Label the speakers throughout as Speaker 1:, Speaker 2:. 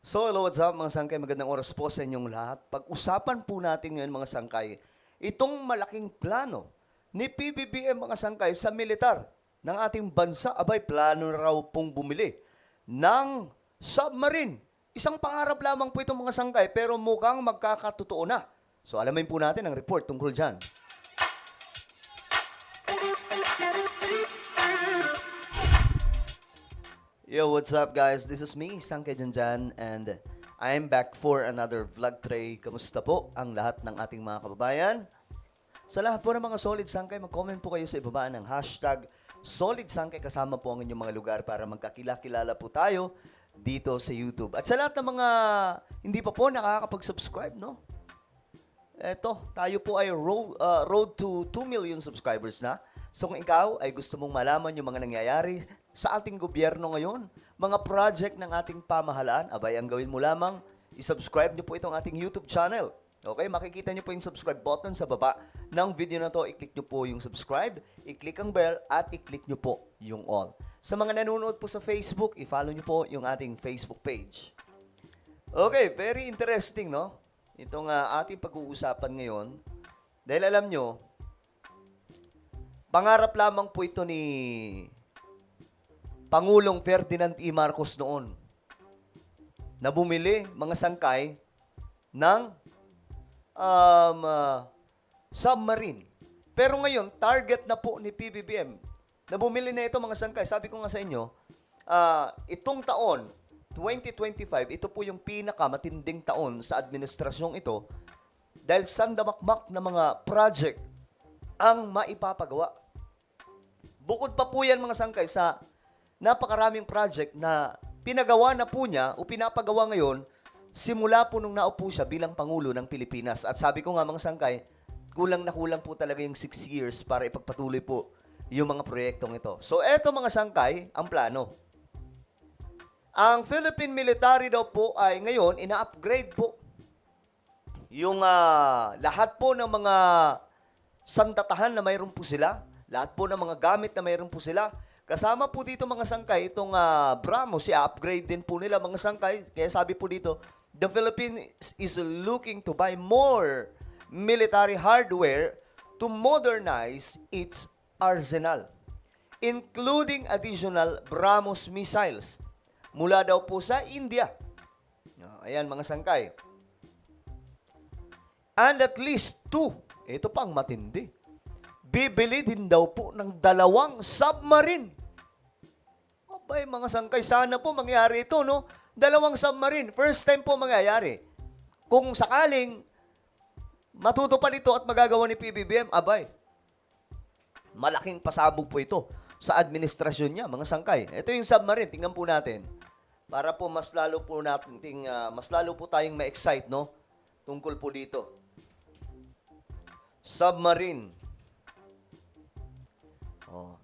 Speaker 1: So, hello, what's up mga sangkay? Magandang oras po sa inyong lahat. Pag-usapan po natin ngayon mga sangkay, itong malaking plano ni PBBM mga sangkay sa militar ng ating bansa. Abay, plano na raw pong bumili ng submarine. Isang pangarap lamang po itong mga sangkay pero mukhang magkakatotoo na. So, alamin po natin ang report tungkol dyan. Yo, what's up guys? This is me, Sangkay Janjan, and I'm back for another vlog tray. Kamusta po ang lahat ng ating mga kababayan? Sa lahat po ng mga Solid Sangkay, mag-comment po kayo sa ibaba ng hashtag Solid Sangkay kasama po ang inyong mga lugar para magkakilala po tayo dito sa YouTube. At sa lahat ng mga hindi pa po nakakapag-subscribe, no? Eto, tayo po ay road to 2 million subscribers na. So kung ikaw ay gusto mong malaman yung mga nangyayari sa ating gobyerno ngayon, mga project ng ating pamahalaan, abay ang gawin mo lamang, isubscribe nyo po itong ating YouTube channel. Okay, makikita nyo po yung subscribe button sa baba ng video na to. I-click nyo po yung subscribe, i-click ang bell, at i-click nyo po yung all. Sa mga nanonood po sa Facebook, i-follow nyo po yung ating Facebook page. Okay, very interesting, no? Itong ating pag-uusapan ngayon. Dahil alam nyo, pangarap lamang po ito ni Pangulong Ferdinand E. Marcos noon na bumili mga sangkay ng submarine. Pero ngayon, target na po ni PBBM na bumili na ito mga sangkay. Sabi ko nga sa inyo, itong taon, 2025, ito po yung pinakamatinding taon sa administrasyong ito dahil sandamakmak na mga project ang maipapagawa. Bukod pa po yan mga sangkay sa napakaraming project na pinagawa na po niya o pinapagawa ngayon simula po nung naupo siya bilang Pangulo ng Pilipinas. At sabi ko nga mga sangkay, kulang na kulang po talaga yung 6 years para ipagpatuloy po yung mga proyektong ito. So eto mga sangkay, ang plano. Ang Philippine Military daw po ay ngayon ina-upgrade po yung lahat po ng mga sandatahan na mayroon po sila, lahat po ng mga gamit na mayroon po sila. Kasama po dito mga sangkay, itong BrahMos, i-upgrade din po nila mga sangkay. Kaya sabi po dito, the Philippines is looking to buy more military hardware to modernize its arsenal, including additional BrahMos missiles. Mula daw po sa India. Ayan mga sangkay. And at least 2, ito pang matindi, bibili din daw po ng 2 submarine. Abay, mga sangkay, sana po mangyari ito, no? 2 submarine. First time po mangyayari. Kung sakaling matutupad ito at magagawa ni PBBM, abay, malaking pasabog po ito sa administrasyon niya, mga sangkay. Ito yung submarine, tingnan po natin. Para po mas lalo po tayong ma-excite, no? Tungkol po dito. Submarine. Oh.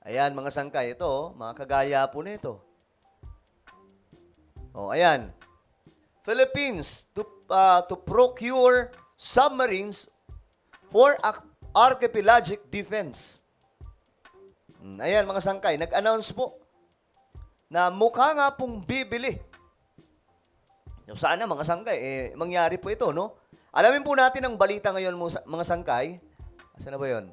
Speaker 1: Ayan, mga sangkay. Ito, mga kagaya po nito. Oh, ayan. Philippines to procure submarines for archipelagic defense. Ayan, mga sangkay. Nag-announce po na mukha nga pong bibili. Sana, mga sangkay, mangyari po ito, no? Alamin po natin ang balita ngayon, mga sangkay. Asan na ba yun?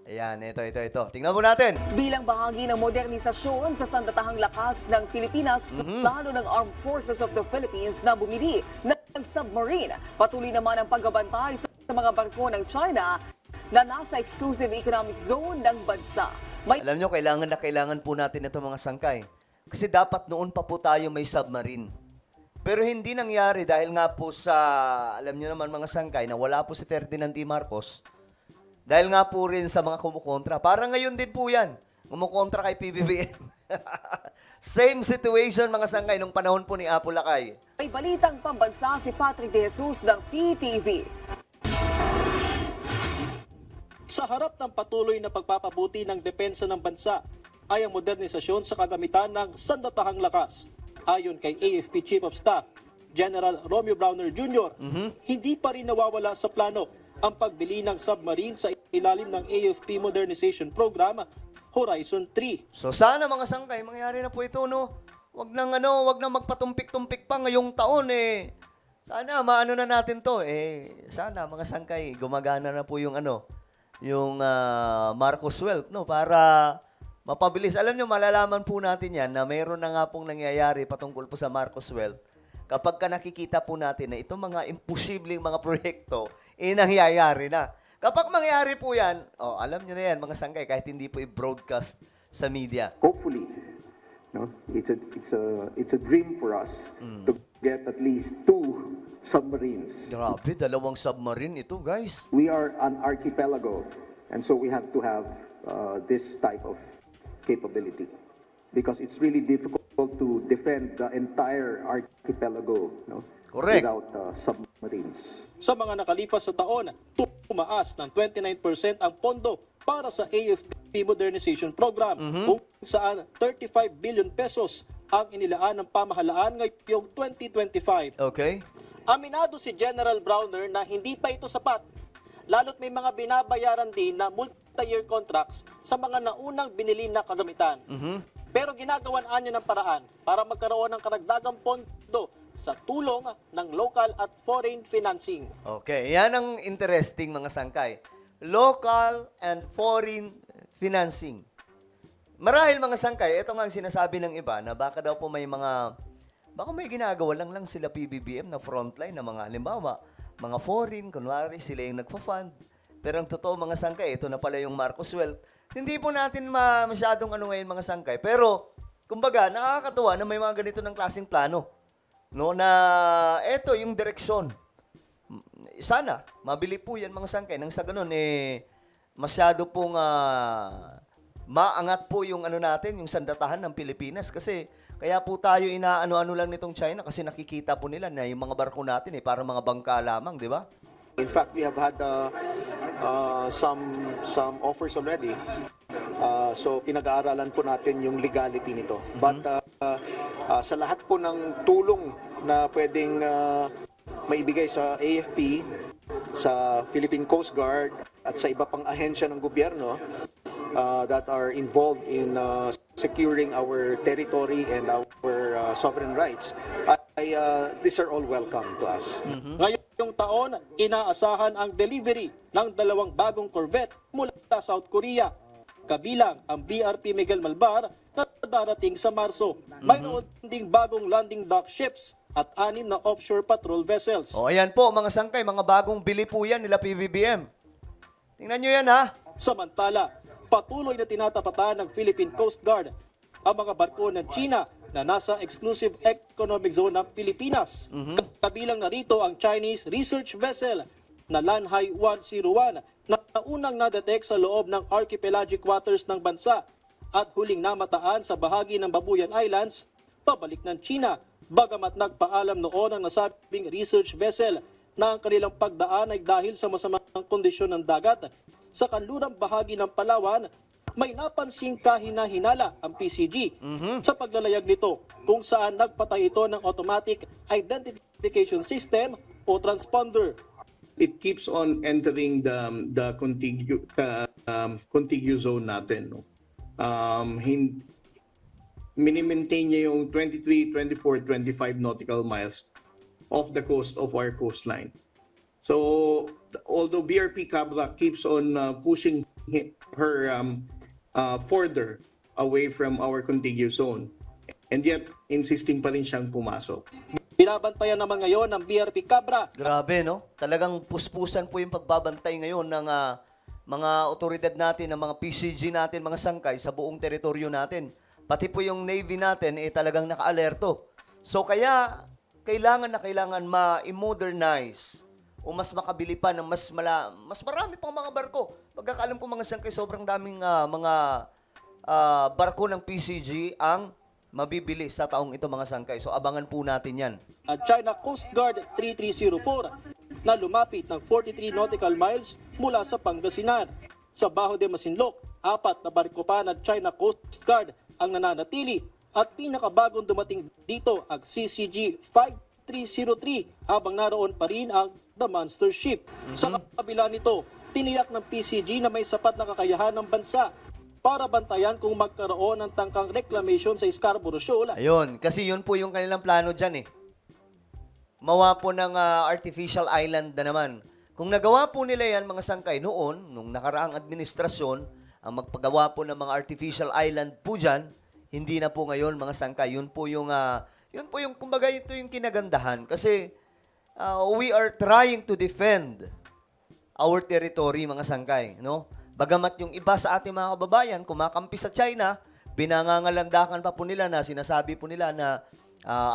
Speaker 1: Ayan, ito. Tingnan po natin.
Speaker 2: Bilang bahagi ng modernisasyon sa sandatahang lakas ng Pilipinas, plano ng Armed Forces of the Philippines na bumili ng submarine. Patuloy naman ang pagbabantay sa mga barko ng China na nasa exclusive economic zone ng bansa.
Speaker 1: Alam nyo, kailangan po natin ito mga sangkay. Kasi dapat noon pa po tayo may submarine. Pero hindi nangyari dahil nga po sa, alam nyo naman mga sangkay, na wala po si Ferdinand E. Marcos. Dahil nga po rin sa mga kumukontra. Parang ngayon din po yan. Kumukontra kay PBBM. Same situation mga sangkay nung panahon po ni Apo Lakay.
Speaker 2: May balitang pambansa si Patrick De Jesus ng PTV.
Speaker 3: Sa harap ng patuloy na pagpapabuti ng depensa ng bansa ay ang modernisasyon sa kagamitan ng sandatahang lakas. Ayon kay AFP Chief of Staff, General Romeo Browner Jr., hindi pa rin nawawala sa plano ang pagbili ng submarine sa ilalim ng AFP Modernization Program Horizon 3.
Speaker 1: So sana mga sangkay, mangyari na po ito, no? wag nang magpatumpik-tumpik pa ngayong taon eh. Sana maano na natin 'to sana mga sangkay gumagana na po yung Marcos Wealth no para mapabilis. Alam nyo, malalaman po natin yan na mayroon na nga pong nangyayari patungkol po sa Marcos Wealth. Kapag ka nakikita po natin na itong mga imposibleng mga proyekto, nangyayari na. Kapag mangyayari po yan, alam nyo na yan, mga sangkay, kahit hindi po i-broadcast sa media.
Speaker 4: Hopefully, no, it's a dream for us to get at least 2 submarines.
Speaker 1: Grabe, 2 submarine ito, guys.
Speaker 4: We are an archipelago, and so we have to have this type of capability because it's really difficult to defend the entire archipelago, no,
Speaker 1: Correct.
Speaker 4: without submarines.
Speaker 3: Sa mga nakalipas sa taon, tumaas ng 29% ang pondo para sa AFP Modernization Program, kung saan 35 billion pesos ang inilaan ng pamahalaan ngayong 2025.
Speaker 1: Okay.
Speaker 3: Aminado si General Browner na hindi pa ito sapat, lalo't may mga binabayaran din na multi-year contracts sa mga naunang binili na kagamitan. Pero ginagawan niya ng paraan para magkaroon ng karagdagang pondo sa tulong ng local at foreign financing.
Speaker 1: Okay, yan ang interesting mga sangkay. Local and foreign financing. Marahil mga sangkay, ito nga ang sinasabi ng iba na baka daw po baka may ginagawa lang sila PBBM na frontline na mga halimbawa, mga foreign, kunwari sila yung nagpa-fund. Pero ang totoo mga sangkay, ito na pala yung Marcos Wealth. Hindi po natin masyadong ngayon mga sangkay. Pero, kumbaga, nakakatuwa na may mga ganito ng klaseng plano. No, na ito yung direksyon. Sana, mabili po yan mga sangkay. Nang sa ganun, masyado pong maangat po yung natin, yung sandatahan ng Pilipinas. Kasi, kaya po tayo inaano-ano lang nitong China kasi nakikita po nila na yung mga barko natin para mga bangka lamang, di ba?
Speaker 5: In fact, we have had some offers already. So pinag-aaralan po natin yung legality nito. But sa lahat po ng tulong na pwedeng maibigay sa AFP, sa Philippine Coast Guard at sa iba pang ahensya ng gobyerno that are involved in securing our territory and our sovereign rights, these are all welcome to us.
Speaker 3: Ngayong taon, inaasahan ang delivery ng 2 bagong corvette mula sa South Korea. Kabilang ang BRP Miguel Malvar na darating sa Marso. Mayroon ding bagong landing dock ships at 6 na offshore patrol vessels.
Speaker 1: Ayan po, mga sangkay, mga bagong bili po yan nila PBBM. Tingnan nyo yan, ha?
Speaker 3: Samantala, patuloy na tinatapatan ng Philippine Coast Guard ang mga barko ng China na nasa exclusive economic zone ng Pilipinas. Kabilang na rito ang Chinese research vessel na Lanhai 101 na unang nadetect sa loob ng archipelagic waters ng bansa at huling namataan sa bahagi ng Babuyan Islands, pabalik ng China, bagamat nagpaalam noon ang nasabing research vessel na ang kanilang pagdaan ay dahil sa masamang kondisyon ng dagat. Sa kanlurang bahagi ng Palawan, may napansing kahina-hinala ang PCG sa paglalayag nito kung saan nagpatay ito ng automatic identification system o transponder.
Speaker 6: It keeps on entering the contiguous zone natin. No? Mini-maintain niya yung 23, 24, 25 nautical miles off the coast of our coastline. So, although BRP Cabra keeps on pushing her further away from our contiguous zone, and yet insisting pa rin siyang pumasok.
Speaker 3: Binabantayan naman ngayon ng BRP Cabra.
Speaker 1: Grabe, no? Talagang puspusan po yung pagbabantay ngayon ng mga otoridad natin, ng mga PCG natin, mga sangkay sa buong teritoryo natin. Pati po yung Navy natin, talagang naka-alerto. So, kaya, kailangan ma-modernize o mas makabili pa ng mas marami pang mga barko. Pagkakaalam ko mga sangkay, sobrang daming mga barko ng PCG ang mabibili sa taong ito mga sangkay. So abangan po natin yan.
Speaker 3: At China Coast Guard 3304 na lumapit ng 43 nautical miles mula sa Pangasinan. Sa Baho de Masinloc, 4 na barko pa ng China Coast Guard ang nananatili at pinakabagong dumating dito ang CCG 5303 habang naroon pa rin ang The Monster Ship. Sa kabila nito, tiniyak ng PCG na may sapat na kakayahan ng bansa para bantayan kung magkaroon ng tangkang reclamation sa Scarborough Shoal.
Speaker 1: Ayun, kasi yun po yung kanilang plano dyan eh. Mawa po ng artificial island na naman. Kung nagawa po nila yan mga sangkay noon, nung nakaraang administrasyon, ang magpagawa po ng mga artificial island po dyan, hindi na po ngayon mga sangkay. Yun po yung, kumbaga ito yung kinagandahan. Kasi we are trying to defend our territory mga sangkay. No? Bagamat yung iba sa ating mga kababayan, kumakampi sa China, binangangalandakan pa po nila na sinasabi po nila na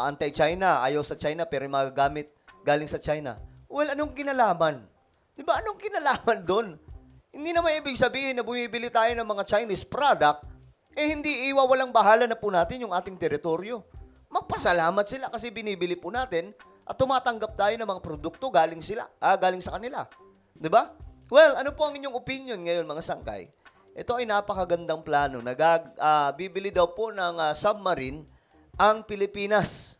Speaker 1: anti-China, ayaw sa China, pero magagamit galing sa China. Well, anong kinalaman? Di ba, anong kinalaman doon? Hindi naman ibig sabihin na bumibili tayo ng mga Chinese product, hindi iwawalang bahala na po natin yung ating teritoryo. Magpasalamat sila kasi binibili po natin at tumatanggap tayo ng mga produkto galing sa kanila. Di ba? Well, ano po ang inyong opinion ngayon mga sangkay? Ito ay napakagandang plano. Bibili daw po ng submarine ang Pilipinas.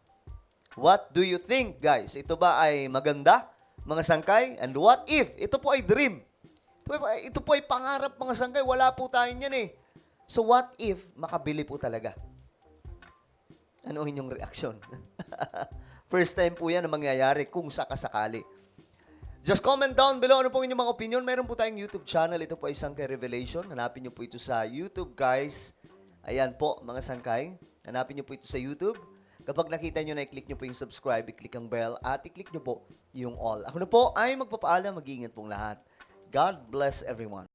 Speaker 1: What do you think, guys? Ito ba ay maganda, mga sangkay? And what if? Ito po ay dream. Ito po ay pangarap, mga sangkay. Wala po tayo niyan eh. So what if makabili po talaga? Ano ang inyong reaksyon? First time po yan na mangyayari kung sakasakali. Just comment down below ano po inyong mga opinion. Meron po tayong YouTube channel. Ito po ay Sangkay Revelation. Hanapin niyo po ito sa YouTube, guys. Ayan po, mga sangkay. Hanapin niyo po ito sa YouTube. Kapag nakita niyo na, i-click niyo po yung subscribe, i-click ang bell, at i-click niyo po yung all. Ako na po ay magpapaalam. Mag-iingat pong lahat. God bless everyone.